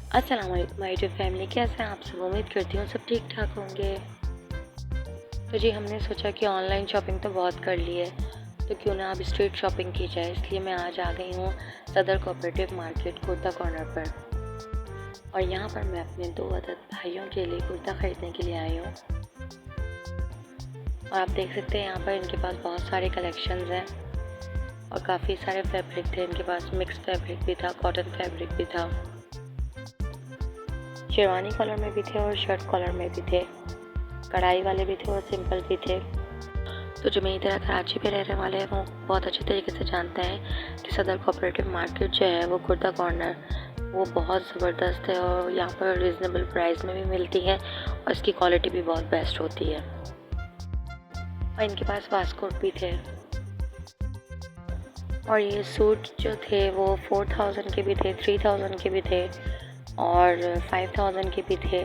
अस्सलाम वालेकुम my dear family, कैसे हैं आप सब। उम्मीद करती हूँ सब ठीक ठाक होंगे। तो जी हमने सोचा कि ऑनलाइन शॉपिंग तो बहुत कर ली है, तो क्यों ना अब स्ट्रीट शॉपिंग की जाए। इसलिए मैं आज आ गई हूँ सदर कोऑपरेटिव मार्केट कुर्ता कॉर्नर पर। और यहाँ पर मैं अपने 2 अदद भाइयों के लिए कुर्ता ख़रीदने के लिए आई हूँ। और आप देख सकते हैं यहाँ पर इनके पास बहुत सारे कलेक्शंस हैं और काफ़ी सारे फैब्रिक थे इनके पास। मिक्स फैब्रिक भी था, कॉटन फैब्रिक भी था, शेरवानी कलर में भी थे और शर्ट कलर में भी थे, कढ़ाई वाले भी थे और सिंपल भी थे। तो जो मेरी तरह कराची में रहने वाले हैं वो बहुत अच्छे तरीके से जानते हैं कि सदर कोऑपरेटिव मार्केट जो है वो कुर्ता कॉर्नर वो बहुत ज़बरदस्त है और यहाँ पर रिजनेबल प्राइस में भी मिलती है और इसकी क्वालिटी भी बहुत बेस्ट होती है। और इनके पास वास्कोट भी थे और ये सूट जो थे वो 4000 के भी थे, 3000 के भी थे और 5000 के भी थे।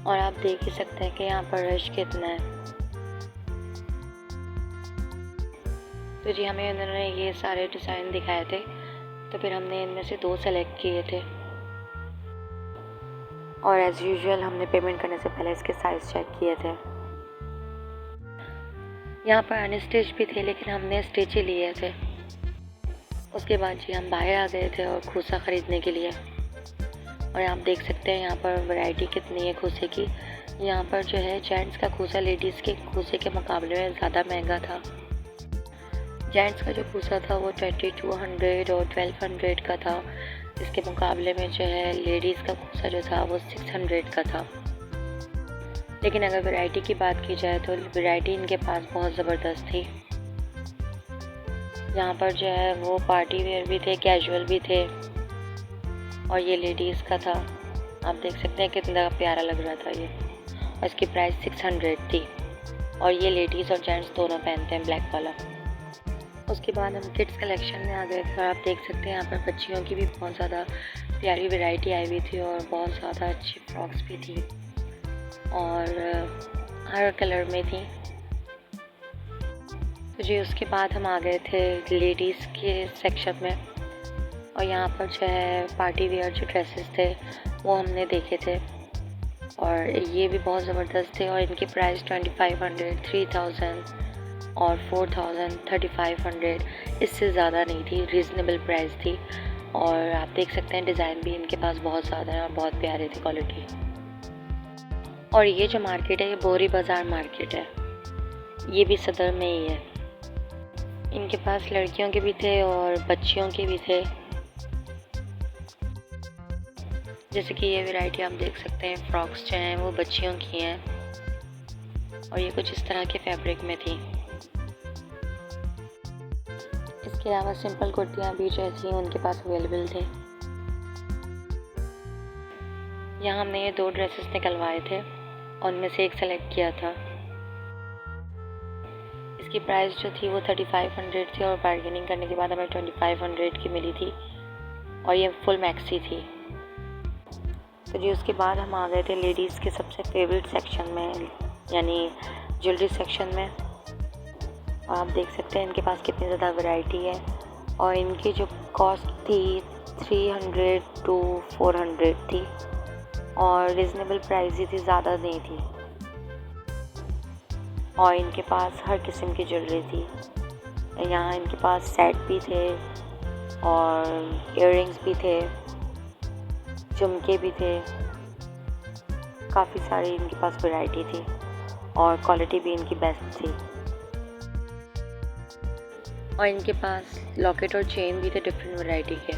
और आप देख ही सकते हैं कि यहाँ पर रश कितना है। तो जी हमें उन्होंने ये सारे डिज़ाइन दिखाए थे, तो फिर हमने इनमें से 2 सेलेक्ट किए थे। और एज़ यूजुअल हमने पेमेंट करने से पहले इसके साइज़ चेक किए थे। यहाँ पर अनस्टिच भी थे लेकिन हमने स्टिच ही लिए थे। उसके बाद जी हम बाहर आ गए थे और खूसा ख़रीदने के लिए। और आप देख सकते हैं यहाँ पर वैरायटी कितनी है खूसे की। यहाँ पर जो है जेंट्स का खूसा लेडीज़ के खूसे के मुकाबले में ज़्यादा महंगा था। जेंट्स का जो खूसा था वो 2200 और 1200 का था। इसके मुकाबले में जो है लेडीज़ का खूसा जो था वो 600 का था। लेकिन अगर वैरायटी की बात की जाए तो वैरायटी इनके पास बहुत ज़बरदस्त थी। यहाँ पर जो है वो पार्टी वेयर भी थे, कैजुअल भी थे और ये लेडीज़ का था। आप देख सकते हैं कितना प्यारा लग रहा था ये। और इसकी प्राइस 600 थी और ये लेडीज़ और जेंट्स दोनों पहनते हैं ब्लैक वाला। उसके बाद हम किड्स कलेक्शन में आ गए थे और आप देख सकते हैं यहाँ पर बच्चियों की भी बहुत ज़्यादा प्यारी वैरायटी आई हुई थी और बहुत ज़्यादा अच्छी फ्रॉक्स भी थी और हर कलर में थी। तो जी उसके बाद हम आ गए थे लेडीज़ के सेक्शन में और यहाँ पर जो है पार्टी वेयर जो ड्रेसेस थे वो हमने देखे थे और ये भी बहुत ज़बरदस्त थे। और इनकी प्राइस 2500, 3000 और 4000, 3500 इससे ज़्यादा नहीं थी, रीज़नेबल प्राइस थी। और आप देख सकते हैं डिज़ाइन भी इनके पास बहुत ज़्यादा है और बहुत प्यारे थे क्वालिटी। और ये जो मार्केट है ये बोरी बाज़ार मार्केट है, ये भी सदर में ही है। इनके पास लड़कियों के भी थे और बच्चियों के भी थे। जैसे कि ये वैरायटी आप देख सकते हैं, फ्रॉक्स जो हैं वो बच्चियों की हैं और ये कुछ इस तरह के फैब्रिक में थी। इसके अलावा सिंपल कुर्तियाँ भी जो थी उनके पास अवेलेबल थे। यहाँ हमने ये 2 ड्रेसेस निकलवाए थे और उनमें से एक सेलेक्ट किया था। इसकी प्राइस जो थी वो 3500 थी और बार्गेनिंग करने के बाद हमें 2500 की मिली थी और ये फुल मैक्सी थी। तो जी उसके बाद हम आ गए थे लेडीज़ के सबसे फेवरेट सेक्शन में, यानी ज्वेलरी सेक्शन में। और आप देख सकते हैं इनके पास कितनी ज़्यादा वैरायटी है और इनकी जो कॉस्ट थी 300 to 400 थी और रिजनेबल प्राइस ही थी, ज़्यादा नहीं थी। और इनके पास हर किस्म की ज्वेलरी थी। यहाँ इनके पास सेट भी थे और इयररिंग्स भी थे, झुमके भी थे, काफ़ी सारी इनके पास वैरायटी थी और क्वालिटी भी इनकी बेस्ट थी। और इनके पास लॉकेट और चेन भी थे डिफरेंट वैरायटी के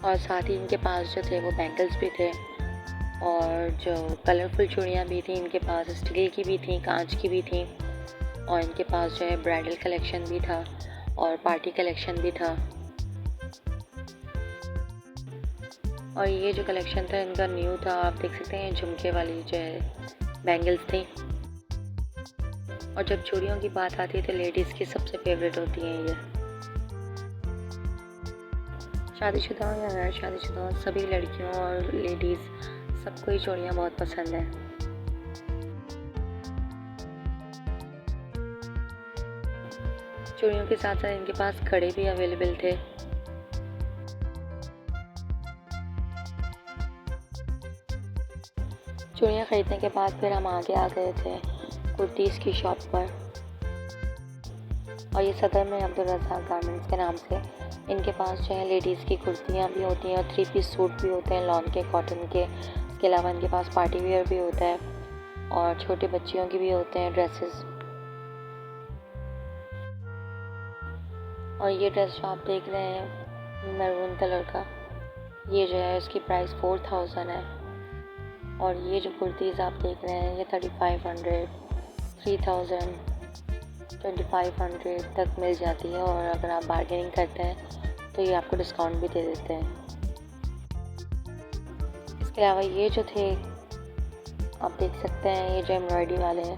और साथ ही इनके पास जो थे वो बैंगल्स भी थे और जो कलरफुल चूड़ियाँ भी थी इनके पास, स्टील की भी थी, कांच की भी थी। और इनके पास जो है ब्राइडल कलेक्शन भी था और पार्टी कलेक्शन भी था। और ये जो कलेक्शन था इनका न्यू था। आप देख सकते हैं झुमके वाली जो है बैंगल्स थी। और जब चूड़ियों की बात आती है तो लेडीज़ की सबसे फेवरेट होती हैं ये। शादीशुदा या गैर शादीशुदा सभी लड़कियों और लेडीज़ सबको ही चूड़ियाँ बहुत पसंद है। चूड़ियों के साथ साथ इनके पास कड़े भी अवेलेबल थे चूड़ियाँ ख़रीदने के बाद फिर हम आगे आ गए थे कुर्तीज़ की शॉप पर। और ये सदर में अब्दुल रज़ाक गारमेंट्स के नाम से इनके पास जो है लेडीज़ की कुर्तियाँ भी होती हैं और 3 पीस सूट भी होते हैं लॉन के, कॉटन के। इसके अलावा इनके पास पार्टी वेयर भी होता है और छोटे बच्चियों की भी होते हैं ड्रेसेस। और ये ड्रेस जो आप देख रहे हैं मैरून कलर का, ये जो है इसकी प्राइस 4000 है। और ये जो कुर्तीज़ आप देख रहे हैं ये 3500, 3000, 2500 तक मिल जाती है। और अगर आप बार्गेनिंग करते हैं तो ये आपको डिस्काउंट भी दे देते हैं। इसके अलावा ये जो थे आप देख सकते हैं, ये जो एम्ब्रॉयडरी वाले हैं,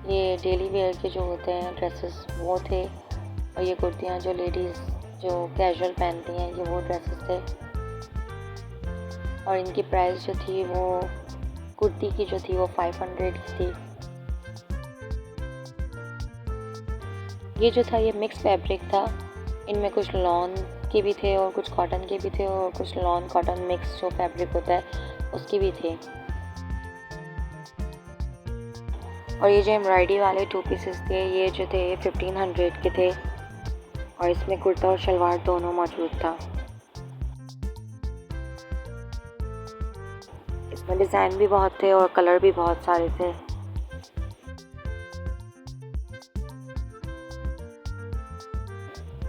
ये डेली वेयर के जो होते हैं ड्रेसेस वो थे। और ये कुर्तियाँ जो लेडीज़ जो कैजुअल पहनती हैं ये वो ड्रेसेस थे। और इनकी प्राइस जो थी वो कुर्ती की जो थी वो 500 की थी। ये जो था ये मिक्स फैब्रिक था, इनमें कुछ लॉन के भी थे और कुछ कॉटन के भी थे और कुछ लॉन कॉटन मिक्स जो फैब्रिक होता है उसके भी थे। और ये जो एम्ब्रॉयडरी वाले 2 पीसेस थे ये जो थे 1500 के थे और इसमें कुर्ता और शलवार दोनों मौजूद था। इसमें डिज़ाइन भी बहुत थे और कलर भी बहुत सारे थे।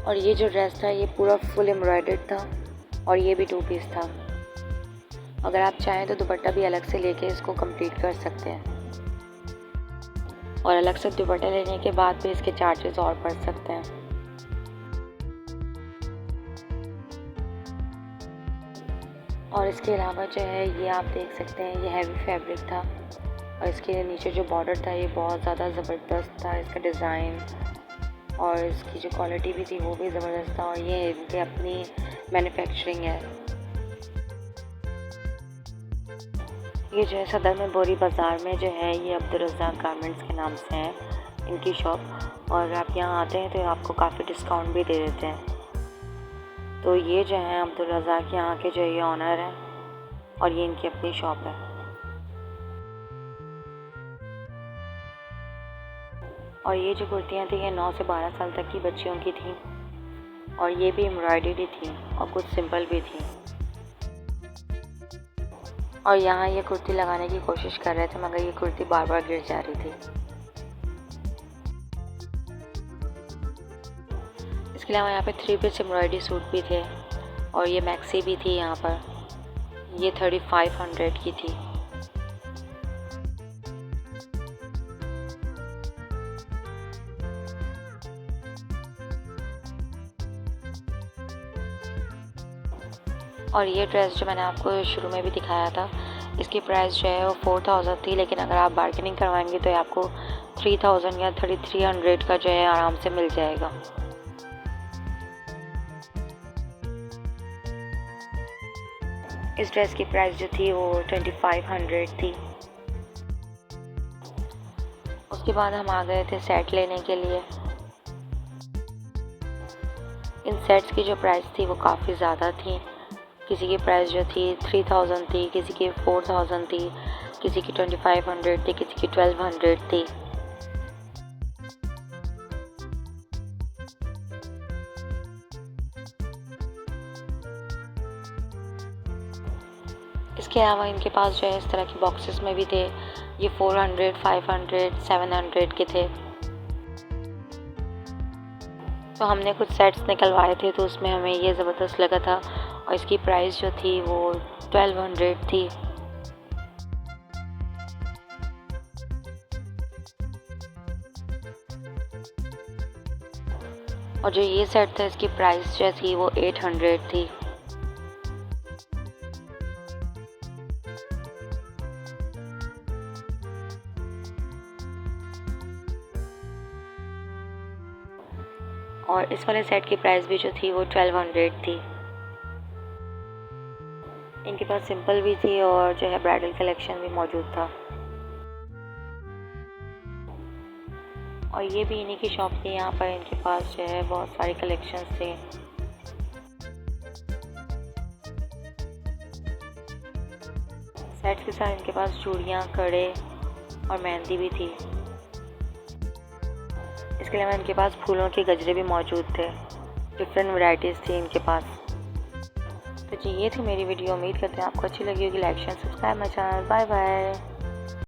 और ये जो ड्रेस था ये पूरा फुल एम्ब्रॉयडर्ड था और ये भी 2 पीस था। अगर आप चाहें तो दुपट्टा भी अलग से लेके इसको कंप्लीट कर सकते हैं और अलग से दुपट्टा लेने के बाद भी इसके चार्जेस और बढ़ सकते हैं। और इसके अलावा जो है ये आप देख सकते हैं ये हैवी फैब्रिक था और इसके नीचे जो बॉर्डर था ये बहुत ज़्यादा ज़बरदस्त था। इसका डिज़ाइन और इसकी जो क्वालिटी भी थी वो भी ज़बरदस्त था। और ये इनकी अपनी मैन्युफैक्चरिंग है। ये जो है सदर में बोरी बाज़ार में जो है ये अब्दुल रज़ाक गारमेंट्स के नाम से है इनकी शॉप। और आप यहाँ आते हैं तो आपको काफ़ी डिस्काउंट भी दे देते हैं। तो ये जो है अब्दुल रज़ाक यहाँ के जो ये ऑनर हैं और ये इनकी अपनी शॉप है। और ये जो कुर्तियाँ थी ये 9 से 12 साल तक की बच्चियों की थी और ये भी एम्ब्रॉयडरी थी और कुछ सिंपल भी थी। और यहाँ ये कुर्ती लगाने की कोशिश कर रहे थे मगर ये कुर्ती बार बार गिर जा रही थी। इसके अलावा यहाँ पे 3 पीस एम्ब्रॉयडरी सूट भी थे और ये मैक्सी भी थी यहाँ पर, ये 3500 की थी। और ये ड्रेस जो मैंने आपको शुरू में भी दिखाया था इसकी प्राइस जो है वो 4000 थी, लेकिन अगर आप बार्गेनिंग करवाएंगे तो आपको 3000 या 3300 का जो है आराम से मिल जाएगा। इस ड्रेस की प्राइस जो थी वो 2500 थी। उसके बाद हम आ गए थे सेट लेने के लिए। इन सेट्स की जो प्राइस थी वो काफ़ी ज़्यादा थी। किसी की प्राइस जो थी 3000 थी, किसी की 4000 थी, किसी की 2500 थी, किसी की 1200 थी। इसके अलावा इनके पास जो है इस तरह के बॉक्सेस में भी थे। ये 400, 500, 700 के थे। तो हमने कुछ सेट्स निकलवाए थे तो उसमें हमें ये ज़बरदस्त लगा था और इसकी प्राइस जो थी वो 1200 थी। और जो ये सेट था इसकी प्राइस जो थी वो 800 थी। और इस वाले सेट की प्राइस भी जो थी वो 1200 थी। इनके पास सिंपल भी थी और जो है ब्राइडल कलेक्शन भी मौजूद था। और ये भी इन्हीं की शॉप थी। यहाँ पर इनके पास जो है बहुत सारे कलेक्शंस थे। सेट्स के साथ इनके पास चूड़ियाँ, कड़े और मेहंदी भी थी। इसके अलावा इनके पास फूलों के गजरे भी मौजूद थे। डिफरेंट वैरायटीज़ थी इनके पास। तो जी ये थी मेरी वीडियो। उम्मीद करते हैं आपको अच्छी लगी होगी। Like share subscribe my channel. Bye bye.